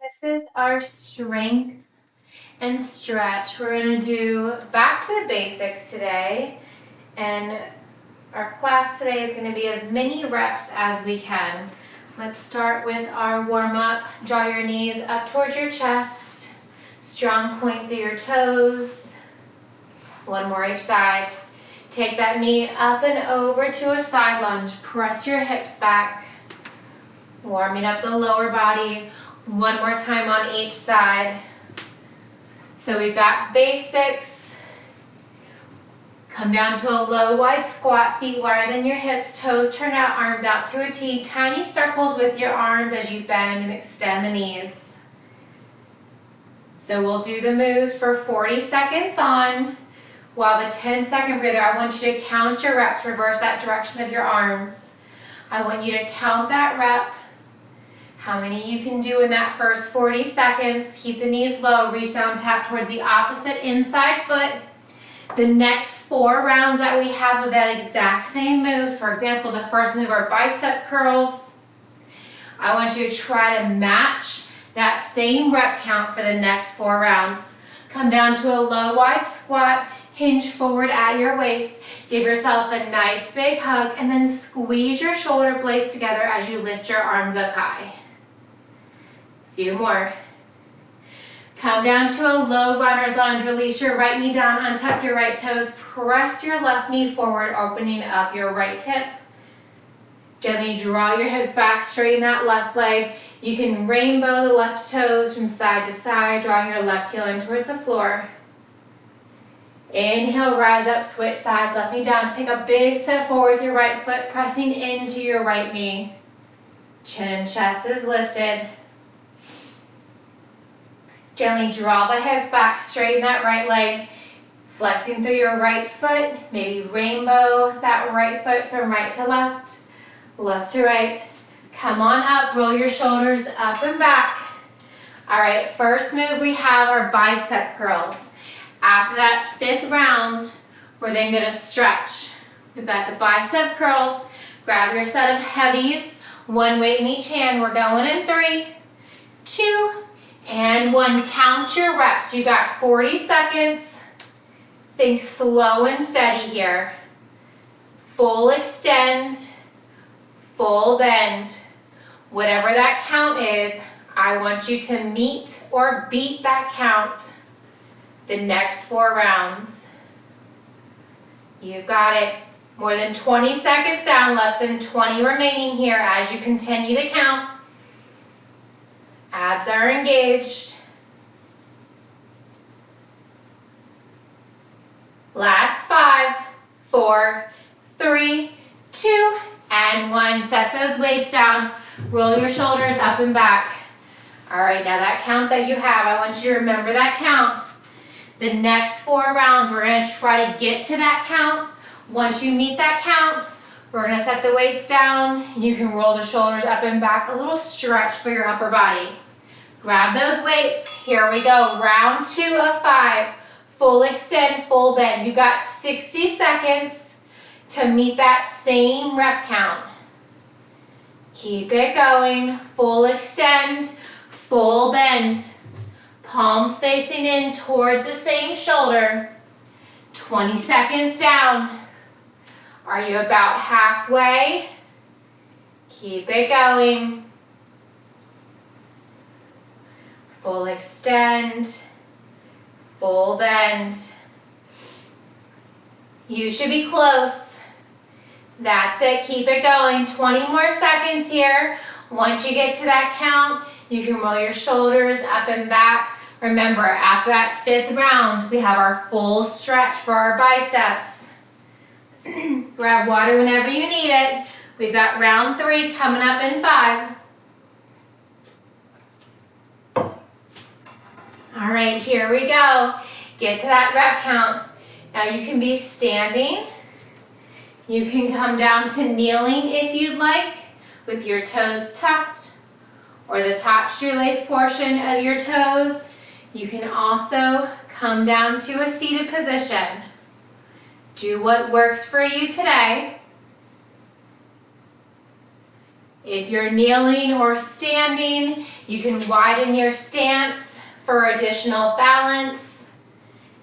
This is our strength and stretch. We're going to do back to the basics today, and our class today is going to be as many reps as we can. Let's start with our warm-up. Draw your knees up towards your chest, strong point through your toes. One more each side. Take that knee up and over to a side lunge. Press your hips back, warming up the lower body. One more time on each side. So we've got basics. Come down to a low, wide squat, feet wider than your hips, toes turned out, arms out to a T. Tiny circles with your arms as you bend and extend the knees. So we'll do the moves for 40 seconds on. While the 10-second breather, I want you to count your reps, reverse that direction of your arms. I want you to count that rep. How many you can do in that first 40 seconds. Keep the knees low, reach down, tap towards the opposite inside foot. The next 4 rounds that we have of that exact same move, for example, the first move are bicep curls. I want you to try to match that same rep count for the next 4 rounds. Come down to a low, wide squat, hinge forward at your waist. Give yourself a nice big hug, and then squeeze your shoulder blades together as you lift your arms up high. Few more. Come down to a low runner's lunge. Release your right knee down, untuck your right toes, press your left knee forward, opening up your right hip. Gently draw your hips back, straighten that left leg. You can rainbow the left toes from side to side, drawing your left heel in towards the floor. Inhale, rise up, switch sides, left knee down. Take a big step forward with your right foot, pressing into your right knee. Chin and chest is lifted. Gently draw the hips back, straighten that right leg, flexing through your right foot. Maybe rainbow that right foot from right to left, left to right. Come on up, roll your shoulders up and back. All right, first move we have our bicep curls. After that 5th round, we're then gonna stretch. We've got the bicep curls. Grab your set of heavies, 1 weight in each hand. We're going in 3, 2, and 1. Count your reps. You got 40 seconds. Think slow and steady here. Full extend, full bend. Whatever that count is, I want you to meet or beat that count the next 4 rounds. You've got it. More than 20 seconds down, less than 20 remaining here as you continue to count. Abs are engaged. Last 5, 4, 3, 2, and 1. Set those weights down. Roll your shoulders up and back. All right, now that count that you have, I want you to remember that count. The next 4 rounds, we're gonna try to get to that count. Once you meet that count, we're gonna set the weights down. You can roll the shoulders up and back, a little stretch for your upper body. Grab those weights. Here we go. Round 2 of 5. Full extend, full bend. You got 60 seconds to meet that same rep count. Keep it going. Full extend, full bend. Palms facing in towards the same shoulder. 20 seconds down. Are you about halfway? Keep it going. Full extend, full bend. You should be close. That's it, keep it going. 20 more seconds here. Once you get to that count, you can roll your shoulders up and back. Remember, after that 5th round, we have our full stretch for our biceps. Grab water whenever you need it. We've got round 3 coming up in 5. All right, here we go. Get to that rep count. Now you can be standing. You can come down to kneeling if you'd like, with your toes tucked, or the top shoelace portion of your toes. You can also come down to a seated position. Do what works for you today. If you're kneeling or standing, you can widen your stance for additional balance.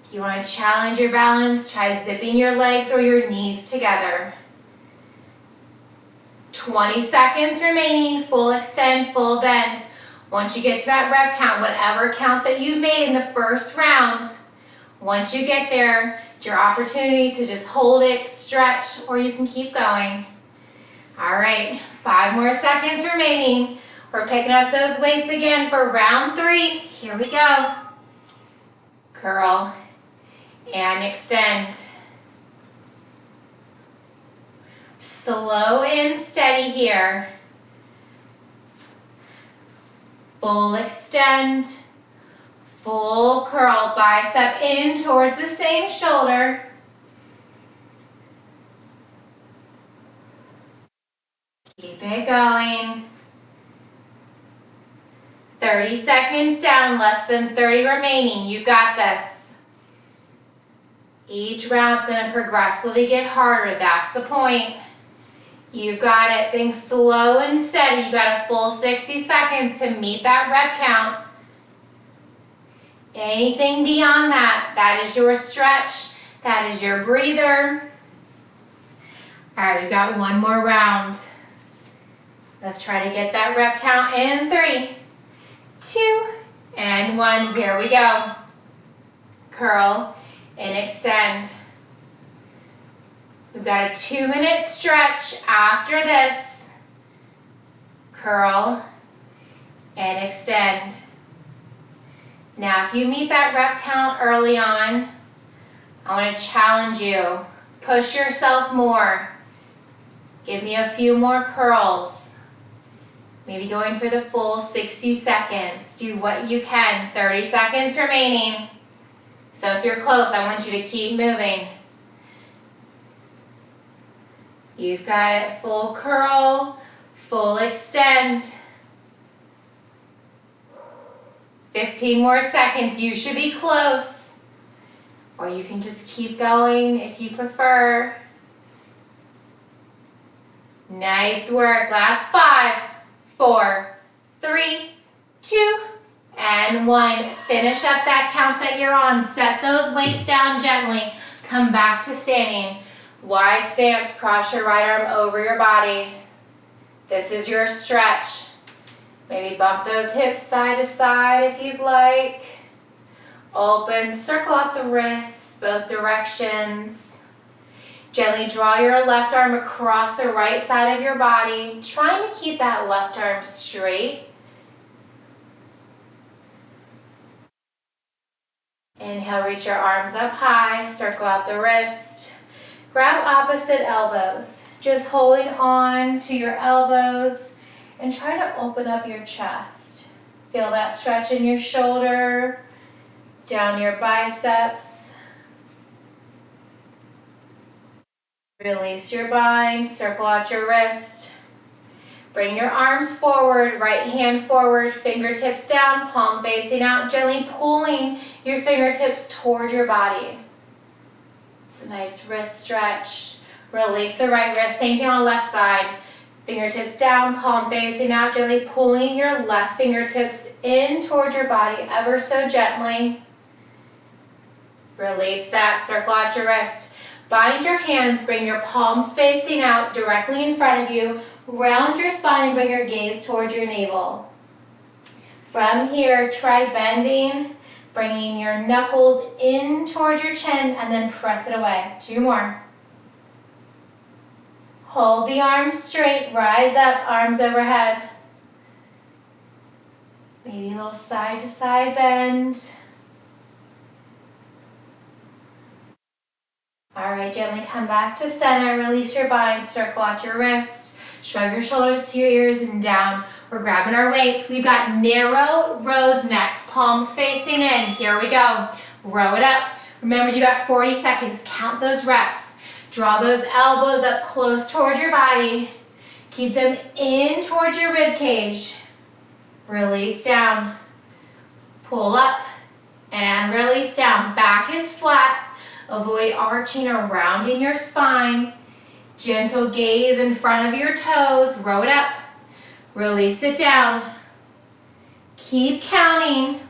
If you want to challenge your balance, try zipping your legs or your knees together. 20 seconds remaining, full extend, full bend. Once you get to that rep count, whatever count that you made in the first round, once you get there, it's your opportunity to just hold it, stretch, or you can keep going. All right, 5 more seconds remaining. We're picking up those weights again for round 3. Here we go. Curl and extend. Slow and steady here. Full extend, full curl, bicep in towards the same shoulder. Keep it going. 30 seconds down, less than 30 remaining. You got this. Each round's gonna progressively get harder. That's the point. You got it. Think slow and steady. You got a full 60 seconds to meet that rep count. Anything beyond that, that is your stretch. That is your breather. All right, we've got one more round. Let's try to get that rep count in 3, 2, and 1. Here we go. Curl and extend. We've got a 2-minute stretch after this. Curl and extend. Now, if you meet that rep count early on, I want to challenge you. Push yourself more. Give me a few more curls. Maybe going for the full 60 seconds. Do what you can. 30 seconds remaining. So if you're close, I want you to keep moving. You've got it. Full curl, full extend. 15 more seconds. You should be close. Or you can just keep going if you prefer. Nice work. Last 5, 4, 3, 2, and 1. Finish up that count that you're on. Set those weights down gently. Come back to standing. Wide stance, cross your right arm over your body. This is your stretch. Maybe bump those hips side to side if you'd like. Open, circle out the wrists, both directions. Gently draw your left arm across the right side of your body, trying to keep that left arm straight. Inhale, reach your arms up high, circle out the wrist. Grab opposite elbows, just holding on to your elbows and try to open up your chest. Feel that stretch in your shoulder, down your biceps. Release your bind, circle out your wrist. Bring your arms forward, right hand forward, fingertips down, palm facing out, gently pulling your fingertips toward your body. It's a nice wrist stretch. Release the right wrist, same thing on the left side. Fingertips down, palm facing out, gently pulling your left fingertips in toward your body ever so gently. Release that, circle out your wrist. Bind your hands, bring your palms facing out directly in front of you. Round your spine and bring your gaze toward your navel. From here, try bending, bringing your knuckles in towards your chin and then press it away. 2 more. Hold the arms straight, rise up, arms overhead. Maybe a little side to side bend. All right, gently come back to center, release your bind, circle out your wrist, shrug your shoulders to your ears and down. We're grabbing our weights. We've got narrow rows next, palms facing in. Here we go. Row it up. Remember, you got 40 seconds. Count those reps. Draw those elbows up close towards your body. Keep them in towards your rib cage. Release down. Pull up and release down. Back is flat. Avoid arching or rounding your spine. Gentle gaze in front of your toes. Row it up. Release it down. Keep counting.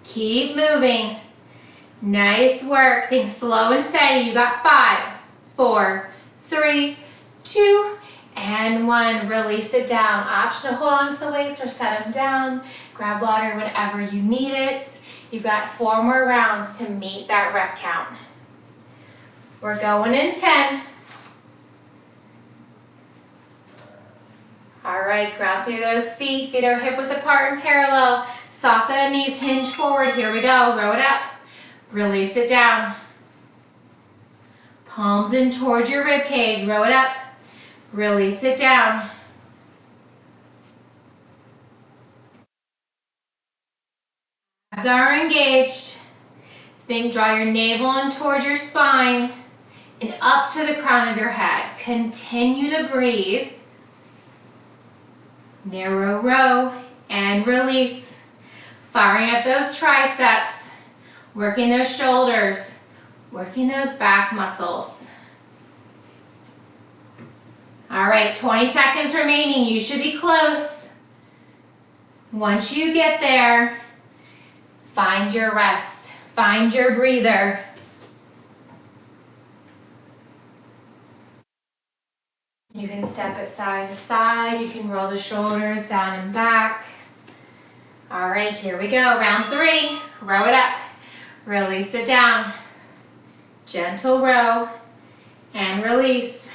Keep moving. Nice work. Think slow and steady. You got 5, 4, 3, 2, and 1. Release it down. Option to hold on to the weights or set them down. Grab water whenever you need it. You've got 4 more rounds to meet that rep count. We're going in 10. All right, ground through those feet. Feet are hip width apart and parallel. Sock the knees, hinge forward. Here we go. Row it up. Release it down. Palms in towards your rib cage. Row it up. Release it down. Abs are engaged. Then draw your navel in towards your spine and up to the crown of your head. Continue to breathe. Narrow row and release. Firing up those triceps, working those shoulders, working those back muscles. All right, 20 seconds remaining. You should be close. Once you get there, find your rest, find your breather. You can step it side to side. You can roll the shoulders down and back. All right, here we go. Round 3. Row it up. Release it down. Gentle row and release.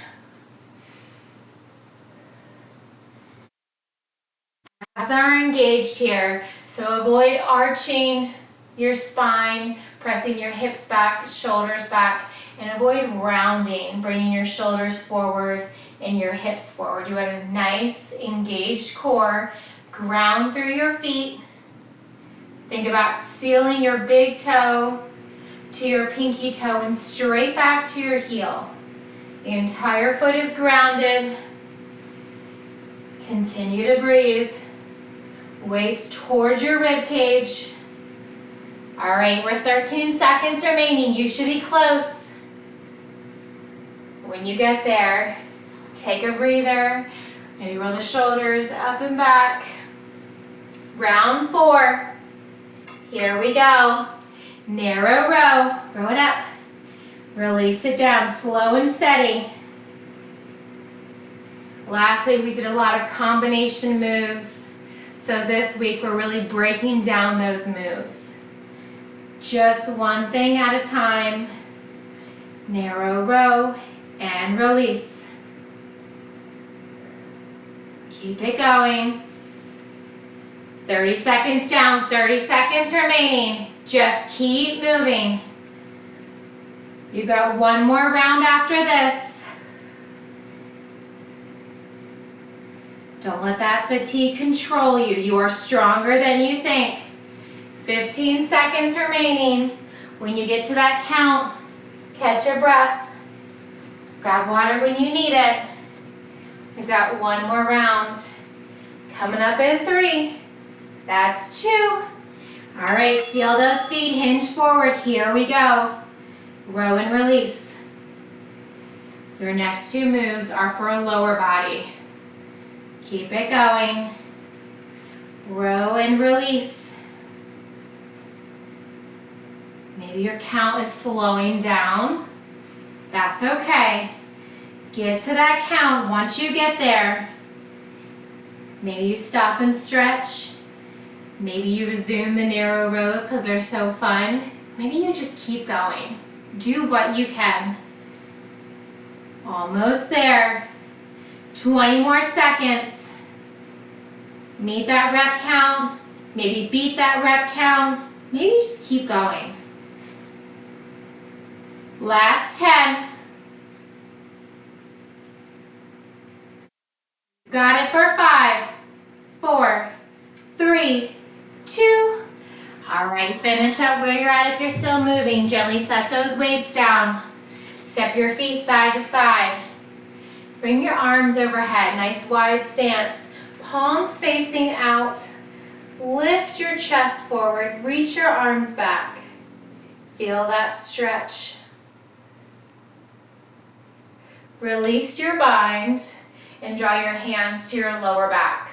Abs are engaged here, so avoid arching your spine, pressing your hips back, shoulders back, and avoid rounding, bringing your shoulders forward and your hips forward. You want a nice engaged core. Ground through your feet. Think about sealing your big toe to your pinky toe and straight back to your heel. The entire foot is grounded. Continue to breathe. Weights towards your rib cage. All right, we're 13 seconds remaining. You should be close. When you get there, take a breather. Maybe roll the shoulders up and back. Round 4. Here we go. Narrow row. Row it up. Release it down. Slow and steady. Last week we did a lot of combination moves. So this week we're really breaking down those moves. Just one thing at a time. Narrow row and release. Keep it going. 30 seconds down, 30 seconds remaining. Just keep moving. You've got 1 more round after this. Don't let that fatigue control you. You are stronger than you think. 15 seconds remaining. When you get to that count, catch your breath. Grab water when you need it. We've got 1 more round. Coming up in 3. That's 2. All right, seal those feet, hinge forward. Here we go. Row and release. Your next 2 moves are for a lower body. Keep it going. Row and release. Maybe your count is slowing down. That's okay. Get to that count. Once you get there, maybe you stop and stretch. Maybe you resume the narrow rows because they're so fun. Maybe you just keep going. Do what you can. Almost there. 20 more seconds. Meet that rep count. Maybe beat that rep count. Maybe just keep going. Last 10. Got it for 5, 4, 3, 2. All right, finish up where you're at if you're still moving. Gently set those weights down. Step your feet side to side. Bring your arms overhead, nice wide stance. Palms facing out. Lift your chest forward, reach your arms back. Feel that stretch. Release your bind and draw your hands to your lower back.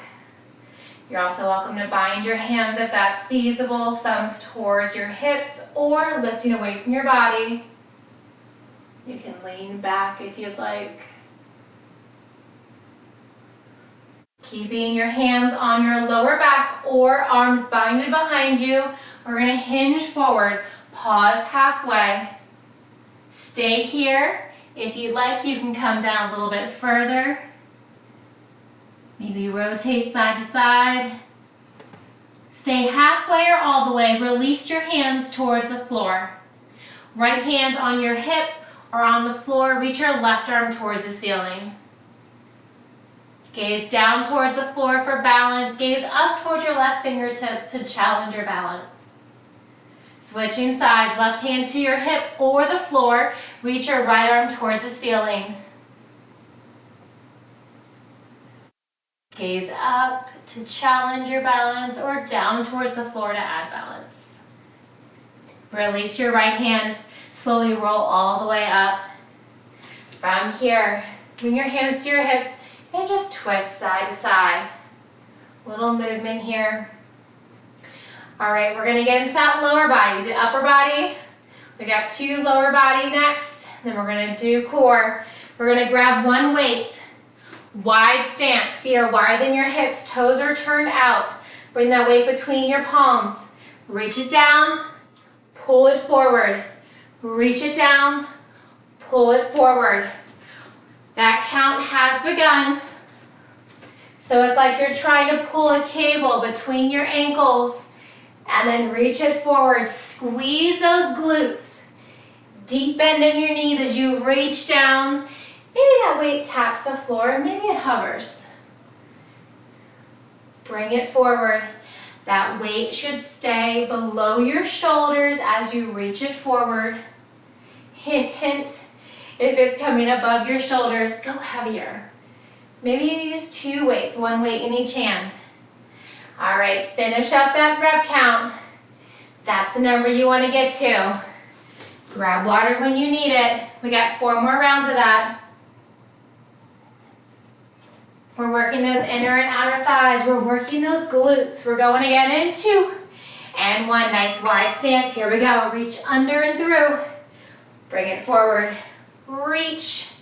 You're also welcome to bind your hands if that's feasible, thumbs towards your hips or lifting away from your body. You can lean back if you'd like. Keeping your hands on your lower back or arms binded behind you. We're going to hinge forward. Pause halfway. Stay here. If you'd like, you can come down a little bit further. Maybe rotate side to side. Stay halfway or all the way. Release your hands towards the floor. Right hand on your hip or on the floor. Reach your left arm towards the ceiling. Gaze down towards the floor for balance. Gaze up towards your left fingertips to challenge your balance. Switching sides, left hand to your hip or the floor. Reach your right arm towards the ceiling. Gaze up to challenge your balance or down towards the floor to add balance. Release your right hand. Slowly roll all the way up. From here, bring your hands to your hips and just twist side to side. Little movement here. All right, we're gonna get into that lower body. We did upper body. We got 2 lower body next. Then we're gonna do core. We're gonna grab one weight. Wide stance, feet are wider than your hips, toes are turned out. Bring that weight between your palms. Reach it down, pull it forward. Reach it down, pull it forward. That count has begun. So it's like you're trying to pull a cable between your ankles and then reach it forward. Squeeze those glutes. Deep bend in your knees as you reach down. Maybe that weight taps the floor, maybe it hovers. Bring it forward. That weight should stay below your shoulders as you reach it forward. Hint, hint. If it's coming above your shoulders, go heavier. Maybe you use 2 weights, 1 weight in each hand. All right, finish up that rep count. That's the number you want to get to. Grab water when you need it. We got 4 more rounds of that. We're working those inner and outer thighs. We're working those glutes. We're going again in 2 and 1. Nice wide stance. Here we go. Reach under and through. Bring it forward. Reach.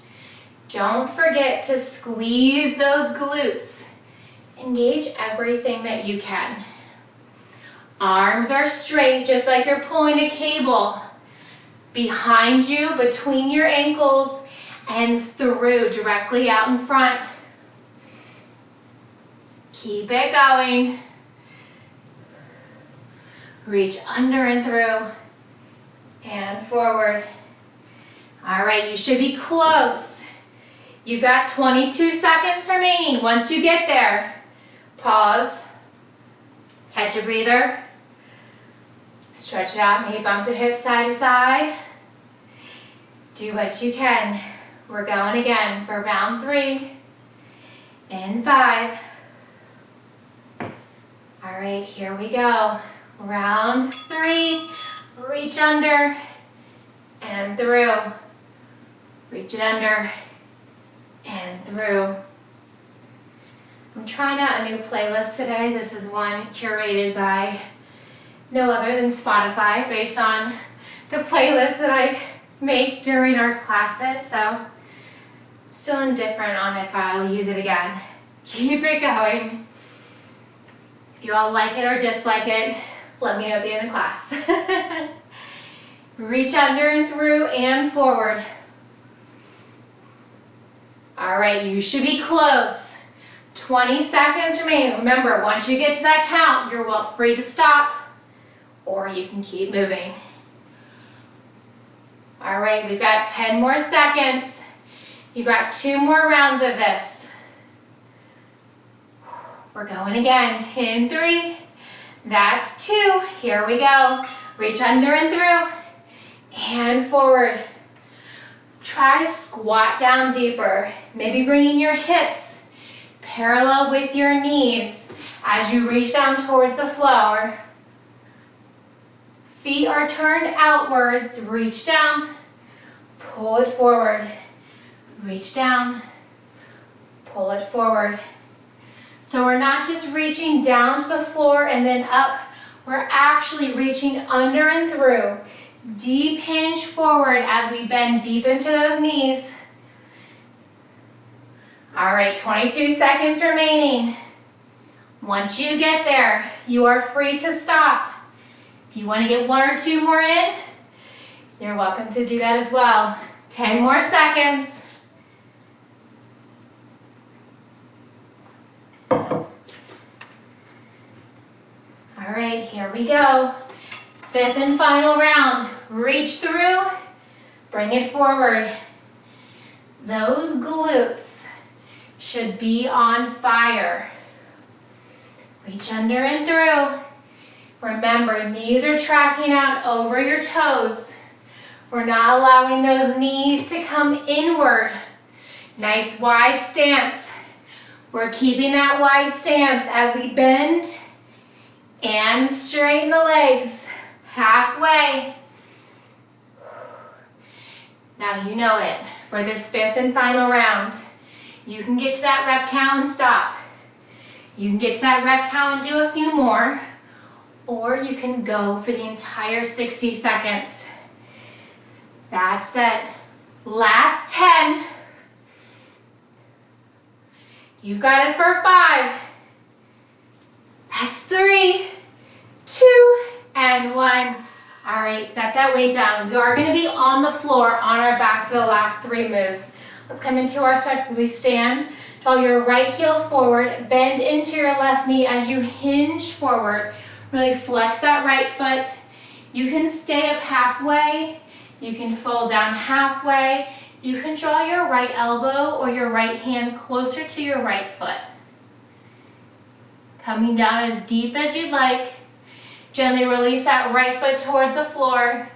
Don't forget to squeeze those glutes. Engage everything that you can. Arms are straight, just like you're pulling a cable. Behind you, between your ankles, and through, directly out in front. Keep it going. Reach under and through, and forward. All right, you should be close. You've got 22 seconds remaining. Once you get there, pause, catch a breather, stretch it out, maybe bump the hips side to side. Do what you can. We're going again for round 3 in 5. All right, here we go. Round 3, reach under and through. Reach it under and through. I'm trying out a new playlist today. This is one curated by no other than Spotify based on the playlist that I make during our classes. So still indifferent on if I'll use it again. Keep it going. If you all like it or dislike it, let me know at the end of class. Reach under and through and forward. All right, you should be close. 20 seconds remaining. Remember, once you get to that count, you're free to stop, or you can keep moving. All right, we've got 10 more seconds. You've got 2 more rounds of this. We're going again. In 3, that's 2. Here we go. Reach under and through, and forward. Try to squat down deeper, maybe bringing your hips parallel with your knees as you reach down towards the floor. Feet are turned outwards, reach down, pull it forward, reach down, pull it forward. So we're not just reaching down to the floor and then up, we're actually reaching under and through. Deep hinge forward as we bend deep into those knees. All right, 22 seconds remaining. Once you get there, you are free to stop. If you want to get 1 or 2 more in, you're welcome to do that as well. 10 more seconds. All right, here we go. 5th and final round. Reach through, bring it forward. Those glutes should be on fire. Reach under and through. Remember, knees are tracking out over your toes. We're not allowing those knees to come inward. Nice wide stance. We're keeping that wide stance as we bend and straighten the legs halfway. Now you know it. For this 5th and final round, you can get to that rep count and stop. You can get to that rep count and do a few more, or you can go for the entire 60 seconds. That's it. Last 10. You've got it for 5. That's 3, 2, and 1. All right, set that weight down. We are going to be on the floor on our back for the last 3 moves. Let's come into our steps as we stand. Draw your right heel forward, bend into your left knee as you hinge forward. Really flex that right foot. You can stay up halfway. You can fold down halfway. You can draw your right elbow or your right hand closer to your right foot. Coming down as deep as you'd like. Gently release that right foot towards the floor.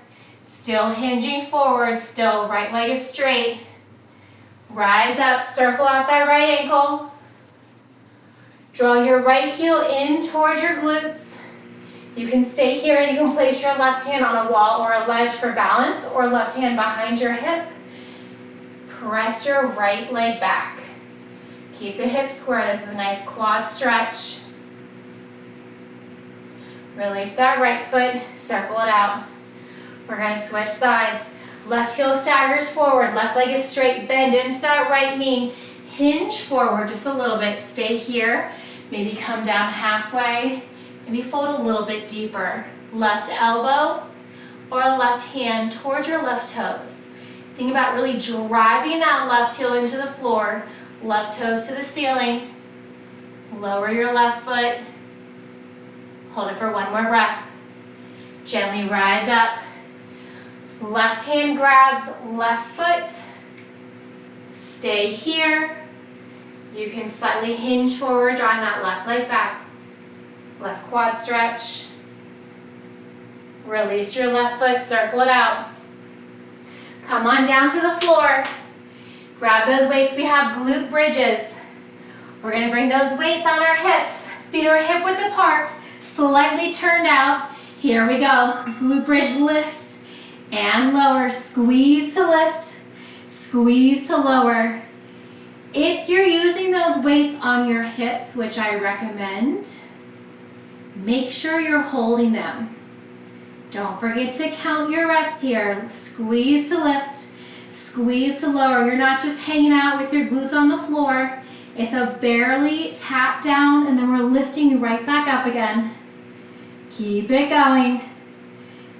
Still hinging forward, still right leg is straight. Rise up, circle out that right ankle. Draw your right heel in towards your glutes. You can stay here and you can place your left hand on a wall or a ledge for balance, or left hand behind your hip. Press your right leg back. Keep the hips square. This is a nice quad stretch. Release that right foot, circle it out. We're going to switch sides. Left heel staggers forward, left leg is straight, bend into that right knee, hinge forward just a little bit, stay here, maybe come down halfway, maybe fold a little bit deeper. Left elbow or left hand towards your left toes. Think about really driving that left heel into the floor, left toes to the ceiling. Lower your left foot, hold it for 1 more breath. Gently rise up. Left hand grabs left foot. Stay here. You can slightly hinge forward, drawing that left leg back. Left quad stretch. Release your left foot, circle it out. Come on down to the floor. Grab those weights. We have glute bridges. We're going to bring those weights on our hips. Feet are hip width apart, slightly turned out. Here we go. Glute bridge lift and lower. Squeeze to lift, squeeze to lower. If you're using those weights on your hips, which I recommend, make sure you're holding them. Don't forget to count your reps here. Squeeze to lift, squeeze to lower. You're not just hanging out with your glutes on the floor. It's a barely tap down, and then we're lifting you right back up again. Keep it going.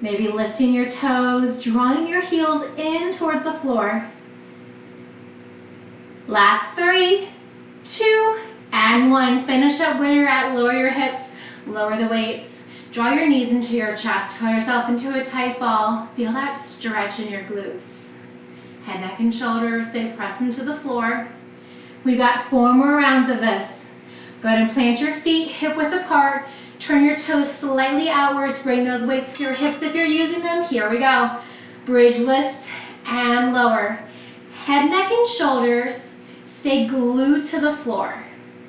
Maybe lifting your toes, drawing your heels in towards the floor. Last 3, 2, and 1. Finish up where you're at. Lower your hips, lower the weights. Draw your knees into your chest. Curl yourself into a tight ball. Feel that stretch in your glutes. Head, neck, and shoulders. Stay pressed into the floor. We've got 4 more rounds of this. Go ahead and plant your feet hip width apart. Turn your toes slightly outwards. Bring those weights to your hips if you're using them. Here we go. Bridge lift and lower. Head, neck, and shoulders. Stay glued to the floor.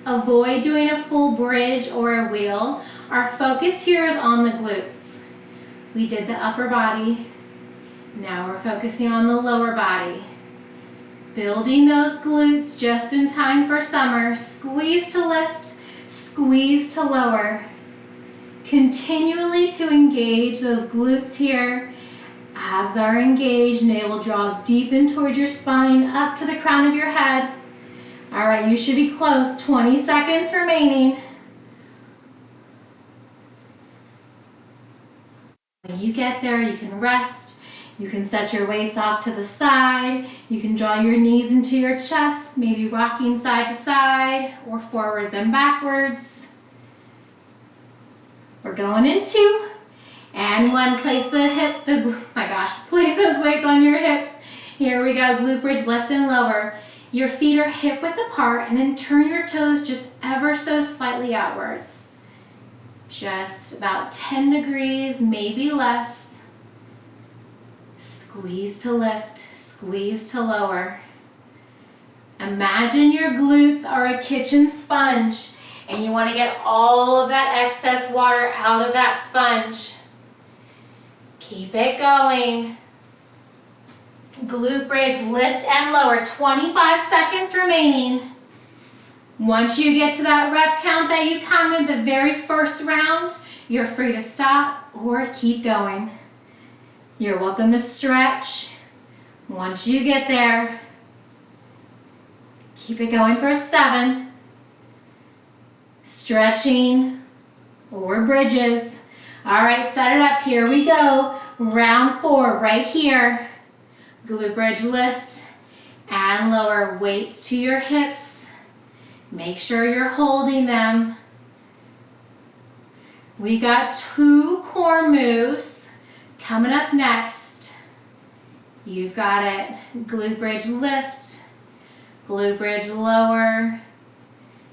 Avoid doing a full bridge or a wheel. Our focus here is on the glutes. We did the upper body. Now we're focusing on the lower body. Building those glutes just in time for summer. Squeeze to lift, squeeze to lower. Continually to engage those glutes here. Abs are engaged, navel draws deep in towards your spine, up to the crown of your head. All right, you should be close. 20 seconds remaining. When you get there, you can rest. You can set your weights off to the side. You can draw your knees into your chest, maybe rocking side to side or forwards and backwards. We're going in 2 and 1. Place place those weights on your hips. Here we go, glute bridge, lift and lower. Your feet are hip width apart, and then turn your toes just ever so slightly outwards. Just about 10 degrees, maybe less. Squeeze to lift, squeeze to lower. Imagine your glutes are a kitchen sponge, and you want to get all of that excess water out of that sponge. Keep it going. Glute bridge, lift and lower. 25 seconds remaining. Once you get to that rep count that you counted the very first round, you're free to stop or keep going. You're welcome to stretch. Once you get there, keep it going for 7. Stretching or bridges. All right, set it up. Here we go. Round 4 right here. Glute bridge, lift and lower. Weights to your hips. Make sure you're holding them. We got 2 core moves coming up next. You've got it. Glute bridge, lift. Glute bridge, lower.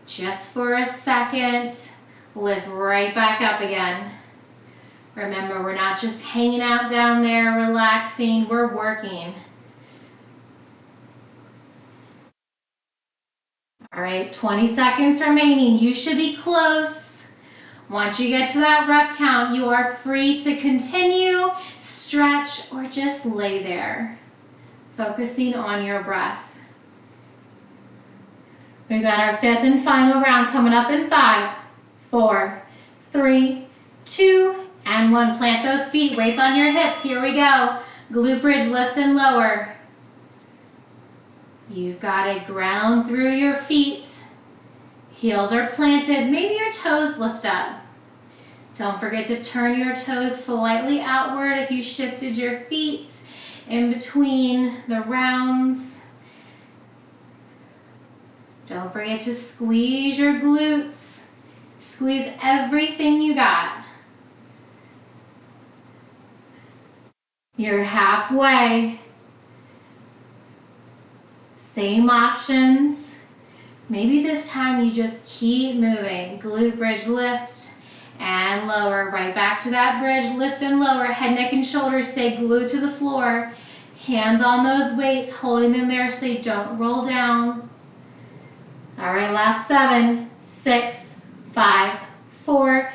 Just for a second. Lift right back up again. Remember, we're not just hanging out down there, relaxing, we're working. All right, 20 seconds remaining. You should be close. Once you get to that rep count, you are free to continue, stretch, or just lay there, focusing on your breath. We've got our 5th and final round coming up in 5, 4, 3, 2, and 1. Plant those feet, weights on your hips. Here we go. Glute bridge, lift and lower. You've got to ground through your feet. Heels are planted. Maybe your toes lift up. Don't forget to turn your toes slightly outward if you shifted your feet in between the rounds. Don't forget to squeeze your glutes. Squeeze everything you got. You're halfway. Same options. Maybe this time you just keep moving. Glute bridge, lift and lower. Right back to that bridge, lift and lower. Head, neck, and shoulders stay glued to the floor. Hands on those weights, holding them there so they don't roll down. All right, last 7, 6, 5, 4,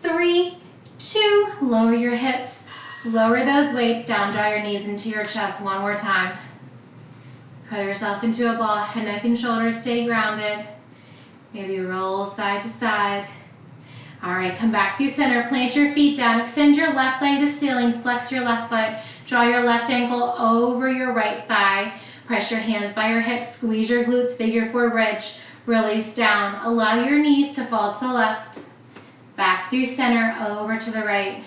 3, 2. Lower your hips. Lower those weights down. Draw your knees into your chest. One more time. Put yourself into a ball. Head, neck, and shoulders stay grounded. Maybe roll side to side. All right, come back through center. Plant your feet down. Extend your left leg to the ceiling. Flex your left foot. Draw your left ankle over your right thigh. Press your hands by your hips. Squeeze your glutes. Figure 4 bridge. Release down. Allow your knees to fall to the left. Back through center. Over to the right.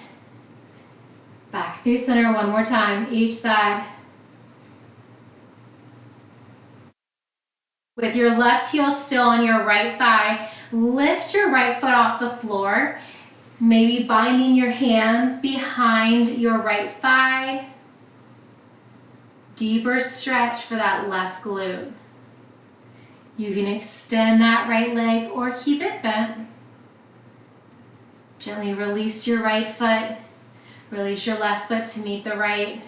Back through center. One more time. Each side. With your left heel still on your right thigh, lift your right foot off the floor, maybe binding your hands behind your right thigh. Deeper stretch for that left glute. You can extend that right leg or keep it bent. Gently release your right foot. Release your left foot to meet the right.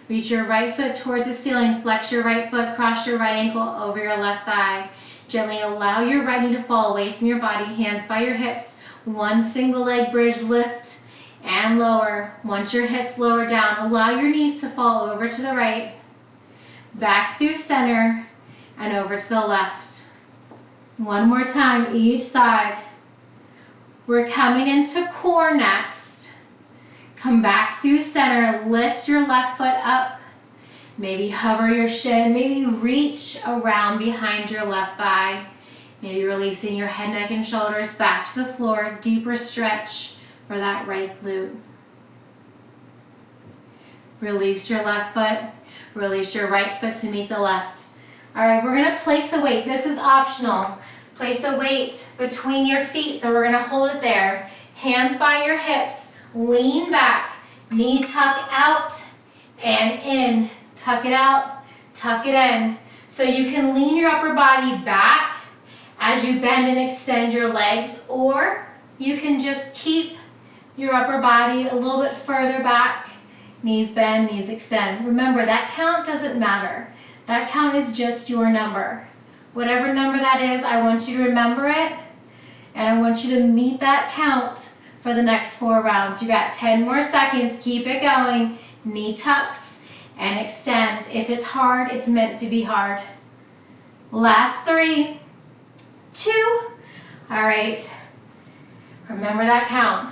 Reach your right foot towards the ceiling. Flex your right foot, cross your right ankle over your left thigh. Gently allow your right knee to fall away from your body, hands by your hips. One single leg bridge, lift and lower. Once your hips lower down, allow your knees to fall over to the right. back through center, and over to the left. One more time, each side. We're coming into core next. Come back through center, lift your left foot up. Maybe hover your shin, maybe reach around behind your left thigh. Maybe releasing your head, neck, and shoulders back to the floor, deeper stretch for that right glute. Release your left foot, release your right foot to meet the left. All right, we're gonna place a weight. This is optional. Place a weight between your feet, so we're gonna hold it there. Hands by your hips, lean back, knee tuck out and in. Tuck it out, tuck it in. So you can lean your upper body back as you bend and extend your legs, or you can just keep your upper body a little bit further back. Knees bend, knees extend. Remember, that count doesn't matter. That count is just your number. Whatever number that is, I want you to remember it, and I want you to meet that count for the next 4 rounds. You got 10 more seconds. Keep it going. Knee tucks and extend. If it's hard, it's meant to be hard. Last 3, 2. All right. Remember that count.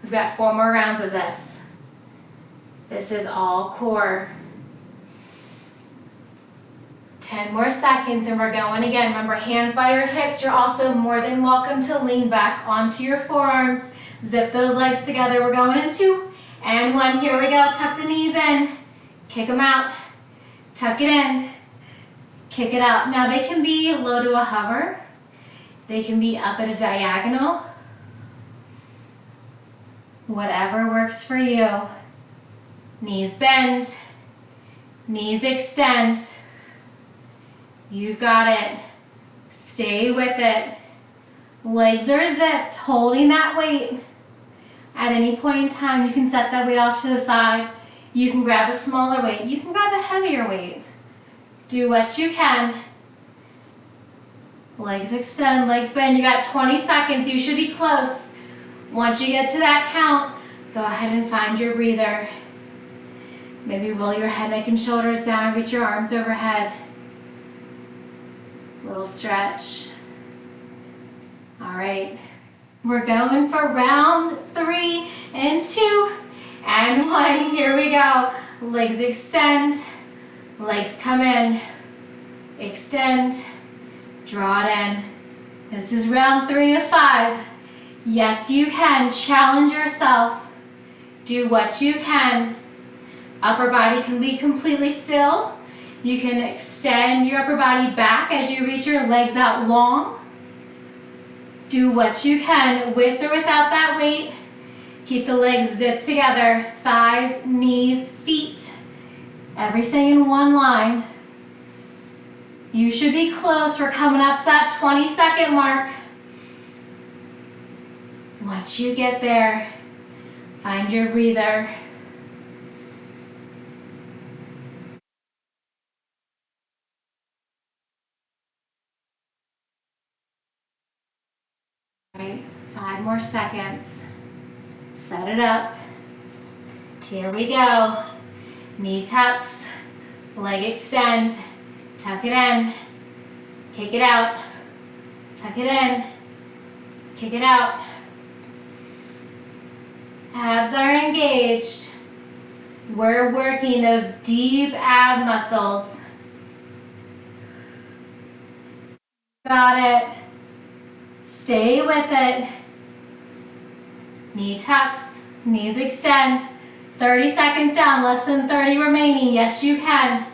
We've got 4 more rounds of this. This is all core. 10 more seconds and we're going again. Remember, hands by your hips. You're also more than welcome to lean back onto your forearms. Zip those legs together. We're going in 2 and 1. Here we go. Tuck the knees in. Kick them out. Tuck it in. Kick it out. Now they can be low to a hover. They can be up at a diagonal. Whatever works for you. Knees bend. Knees extend. You've got it. Stay with it. Legs are zipped, holding that weight. At any point in time, you can set that weight off to the side. You can grab a smaller weight. You can grab a heavier weight. Do what you can. Legs extend, legs bend. You got 20 seconds. You should be close. Once you get to that count, go ahead and find your breather. Maybe roll your head, neck, and shoulders down. Reach your arms overhead. Little stretch. All right. We're going for round 3 and 2 and 1. Here we go. Legs extend. Legs come in. Extend. Draw it in. This is round 3 of 5. Yes, you can. Challenge yourself. Do what you can. Upper body can be completely still. You can extend your upper body back as you reach your legs out long. Do what you can with or without that weight. Keep the legs zipped together. Thighs, knees, feet. Everything in one line. You should be close. We're coming up to that 20-second mark. Once you get there, find your breather. Right, 5 more seconds. Set it up. Here we go. Knee tucks, leg extend, tuck it in, kick it out, tuck it in, kick it out. Abs are engaged. We're working those deep ab muscles. Got it. Stay with it. Knee tucks, knees extend. 30 seconds down, less than 30 remaining. Yes, you can.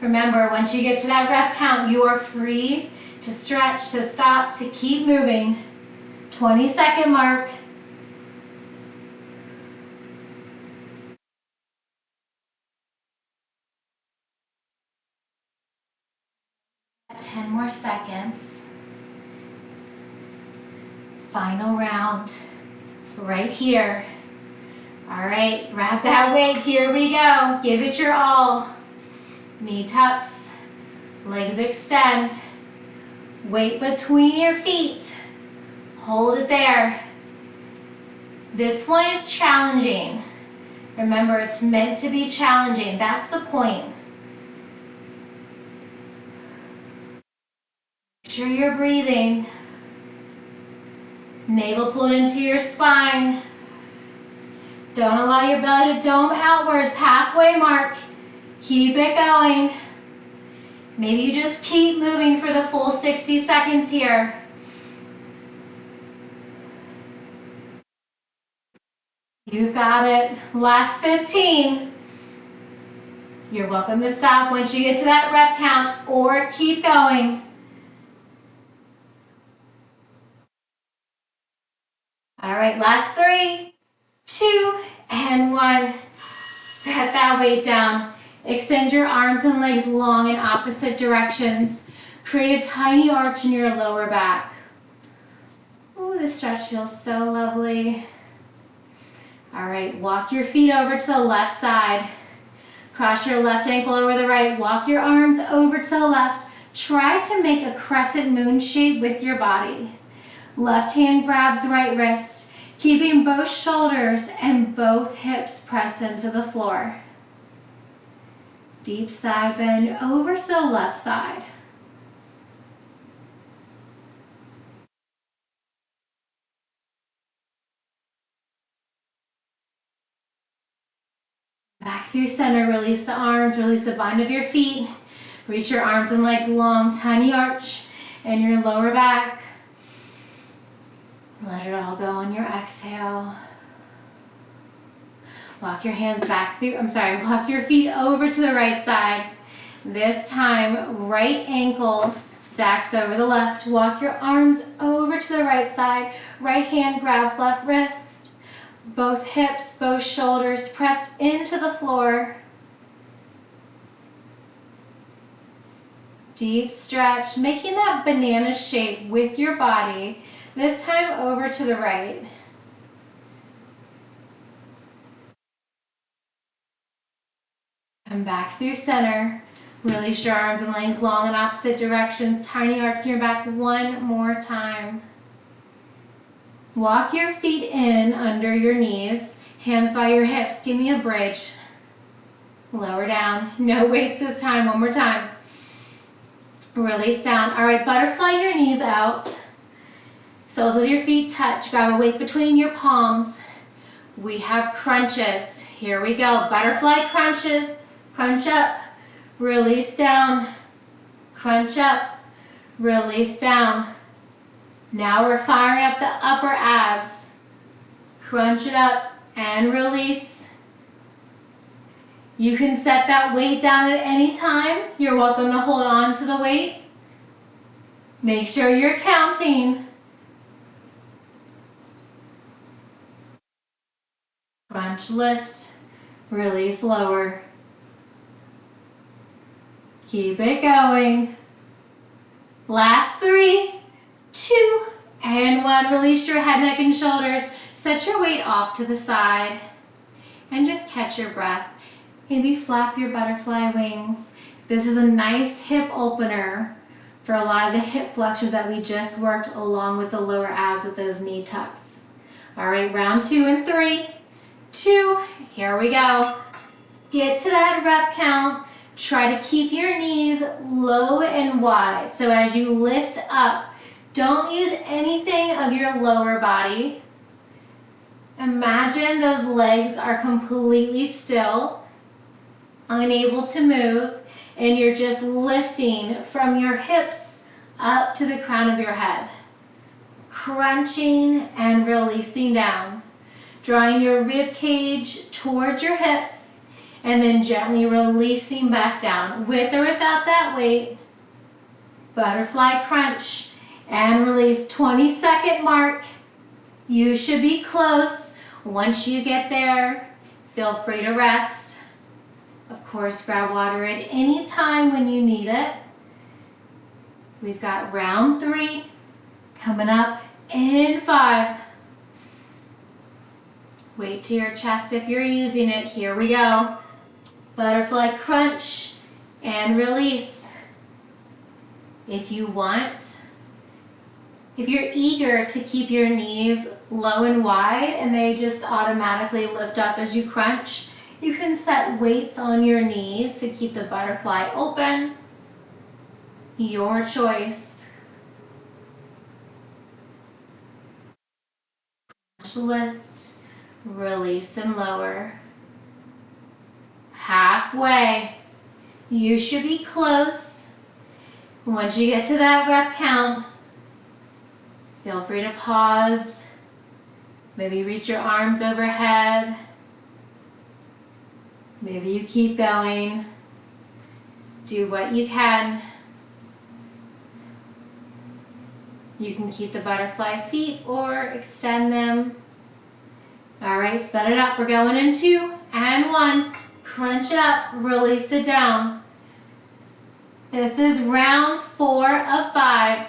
Remember, once you get to that rep count, you are free to stretch, to stop, to keep moving. 20-second mark. Ten more seconds. Final round, right here. All right, grab that weight. Here we go. Give it your all. Knee tucks, legs extend. Weight between your feet. Hold it there. This one is challenging. Remember, it's meant to be challenging. That's the point. sure you're breathing. Navel pulled into your spine. Don't allow your belly to dome outwards. Halfway mark. Keep it going. Maybe you just keep moving for the full 60 seconds here. You've got it. Last 15. You're welcome to stop once you get to that rep count or keep going. All right, last 3, 2, and 1. Set that weight down. Extend your arms and legs long in opposite directions. Create a tiny arch in your lower back. Ooh, this stretch feels so lovely. All right, walk your feet over to the left side. Cross your left ankle over the right. Walk your arms over to the left. Try to make a crescent moon shape with your body. Left hand grabs right wrist, keeping both shoulders and both hips pressed into the floor. Deep side bend over to the left side. Back through center, release the arms, release the bind of your feet. Reach your arms and legs long, tiny arch in your lower back. Let it all go on your exhale. Walk your hands back through, walk your feet over to the right side. This time, right ankle stacks over the left. Walk your arms over to the right side. Right hand grabs left wrist. Both hips, both shoulders pressed into the floor. Deep stretch, making that banana shape with your body. This time over to the right. Come back through center. Release your arms and legs long in opposite directions. Tiny arch in your back one more time. Walk your feet in under your knees. Hands by your hips. Give me a bridge. Lower down. No weights this time. One more time. Release down. All right, butterfly your knees out. Soles of your feet touch. Grab a weight between your palms. We have crunches. Here we go. Butterfly crunches. Crunch up. Release down. Crunch up. Release down. Now we're firing up the upper abs. Crunch it up and release. You can set that weight down at any time. You're welcome to hold on to the weight. Make sure you're counting. Crunch, lift, release, lower. Keep it going. Last 3, 2, and 1. Release your head, neck, and shoulders. Set your weight off to the side and just catch your breath. Maybe flap your butterfly wings. This is a nice hip opener for a lot of the hip flexors that we just worked along with the lower abs with those knee tucks. All right, round 2 and 3, 2, here we go. Get to that rep count. Try to keep your knees low and wide. So as you lift up, don't use anything of your lower body. Imagine those legs are completely still, unable to move, and you're just lifting from your hips up to the crown of your head. Crunching and releasing down. Drawing your rib cage towards your hips, and then gently releasing back down. With or without that weight, butterfly crunch and release. 20-second mark. You should be close. Once you get there, feel free to rest. Of course, grab water at any time when you need it. We've got round 3 coming up in 5. Weight to your chest if you're using it. Here we go. Butterfly crunch and release. If you want, if you're eager to keep your knees low and wide and they just automatically lift up as you crunch, you can set weights on your knees to keep the butterfly open. Your choice. crunch, lift, release and lower. Halfway. You should be close. Once you get to that rep count, feel free to pause. Maybe reach your arms overhead. Maybe you keep going. Do what you can. You can keep the butterfly feet or extend them. All right, set it up. We're going in 2 and 1. Crunch it up, release it down. This is round 4 of 5.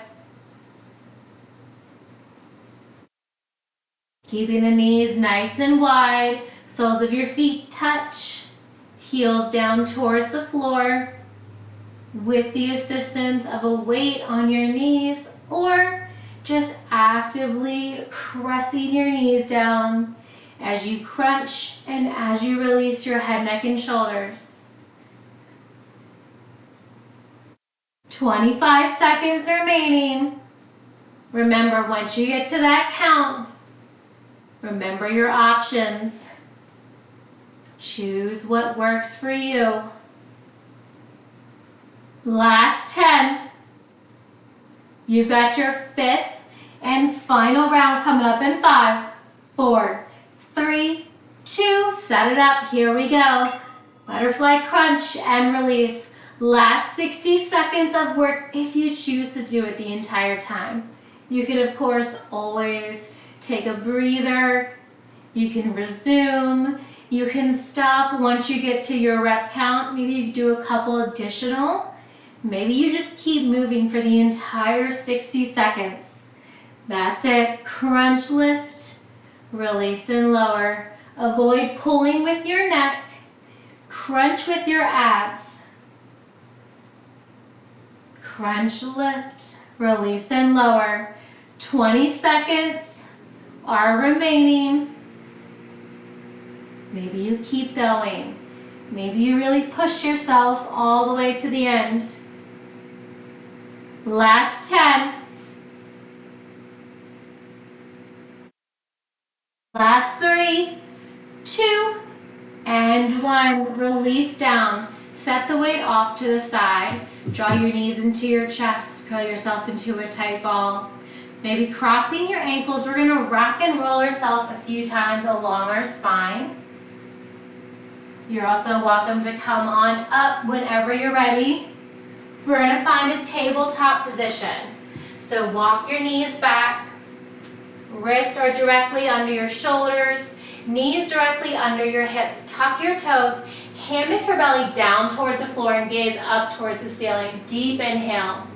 Keeping the knees nice and wide, soles of your feet touch, heels down towards the floor with the assistance of a weight on your knees or just actively pressing your knees down as you crunch and as you release your head, neck, and shoulders. 25 seconds remaining. Remember, once you get to that count, remember your options. Choose what works for you. Last 10. You've got your 5th and final round coming up in 5, 4, 3, 2. Set it up. Here we go. Butterfly crunch and release. Last 60 seconds of work if you choose to do it the entire time. You can, of course, always take a breather. You can resume. You can stop once you get to your rep count. Maybe you do a couple additional. Maybe you just keep moving for the entire 60 seconds. That's it. Crunch, lift, release and lower. Avoid pulling with your neck. Crunch with your abs. Crunch, lift, release and lower. 20 seconds are remaining. Maybe you keep going. Maybe you really push yourself all the way to the end. Last 10. Last 3, 2, and 1. Release down. Set the weight off to the side. Draw your knees into your chest. Curl yourself into a tight ball. Maybe crossing your ankles. We're going to rock and roll ourselves a few times along our spine. You're also welcome to come on up whenever you're ready. We're going to find a tabletop position. So walk your knees back. Wrists are directly under your shoulders. Knees directly under your hips. Tuck your toes. Hammock your belly down towards the floor and gaze up towards the ceiling. Deep inhale.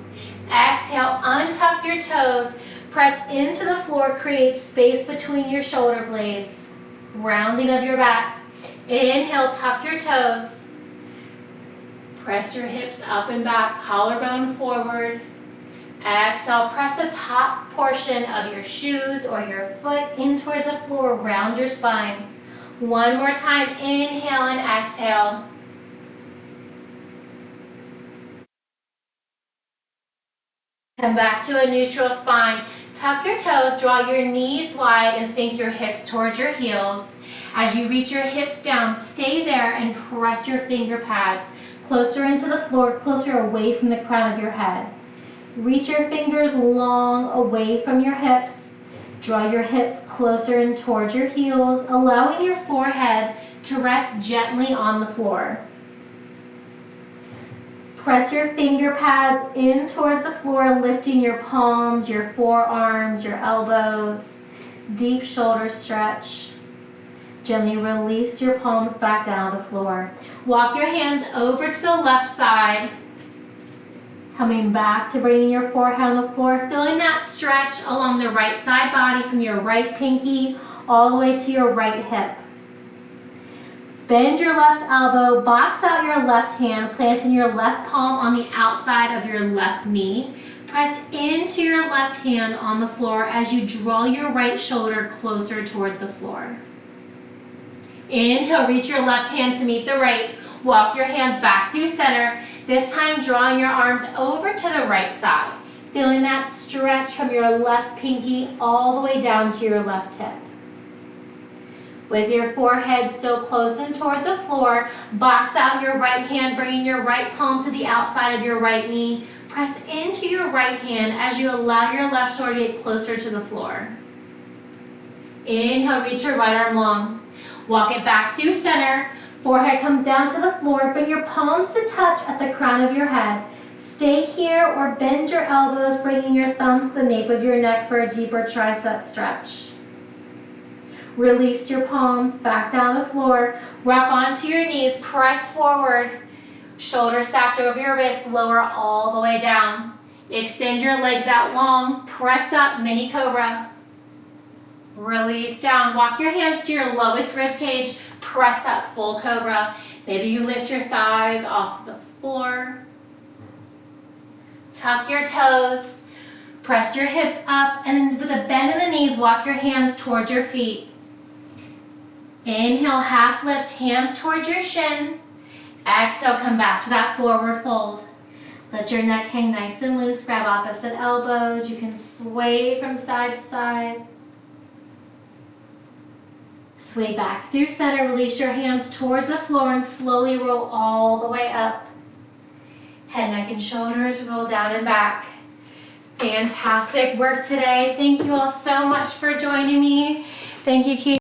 Exhale, untuck your toes. Press into the floor. Create space between your shoulder blades. Rounding of your back. Inhale, tuck your toes. Press your hips up and back, collarbone forward. Exhale, press the top portion of your shoes or your foot in towards the floor, round your spine. One more time, inhale and exhale. Come back to a neutral spine. Tuck your toes, draw your knees wide and sink your hips towards your heels. As you reach your hips down, stay there and press your finger pads closer into the floor, closer away from the crown of your head. Reach your fingers long away from your hips. Draw your hips closer in towards your heels, allowing your forehead to rest gently on the floor. Press your finger pads in towards the floor, lifting your palms, your forearms, your elbows. Deep shoulder stretch. Gently release your palms back down to the floor. Walk your hands over to the left side. Coming back to bringing your forehead on the floor. Feeling that stretch along the right side body from your right pinky all the way to your right hip. Bend your left elbow, box out your left hand, planting your left palm on the outside of your left knee. Press into your left hand on the floor as you draw your right shoulder closer towards the floor. Inhale, reach your left hand to meet the right. Walk your hands back through center. This time drawing your arms over to the right side. Feeling that stretch from your left pinky all the way down to your left hip. With your forehead still close and towards the floor, box out your right hand, bringing your right palm to the outside of your right knee. Press into your right hand as you allow your left shoulder to get closer to the floor. Inhale, reach your right arm long. Walk it back through center. Forehead comes down to the floor. Bring your palms to touch at the crown of your head. Stay here or bend your elbows, bringing your thumbs to the nape of your neck for a deeper tricep stretch. Release your palms back down the floor. Rock onto your knees. Press forward. Shoulders stacked over your wrists. Lower all the way down. Extend your legs out long. Press up, mini cobra. Release down. Walk your hands to your lowest rib cage. Press up, full cobra. Maybe you lift your thighs off the floor. Tuck your toes. Press your hips up, and with a bend in the knees, walk your hands towards your feet. Inhale, half lift, hands towards your shin. Exhale, come back to that forward fold. Let your neck hang nice and loose. Grab opposite elbows. You can sway from side to side. Sway back through center. Release your hands towards the floor and slowly roll all the way up. Head, neck, and shoulders roll down and back. Fantastic work today. Thank you all so much for joining me. Thank you, Keith.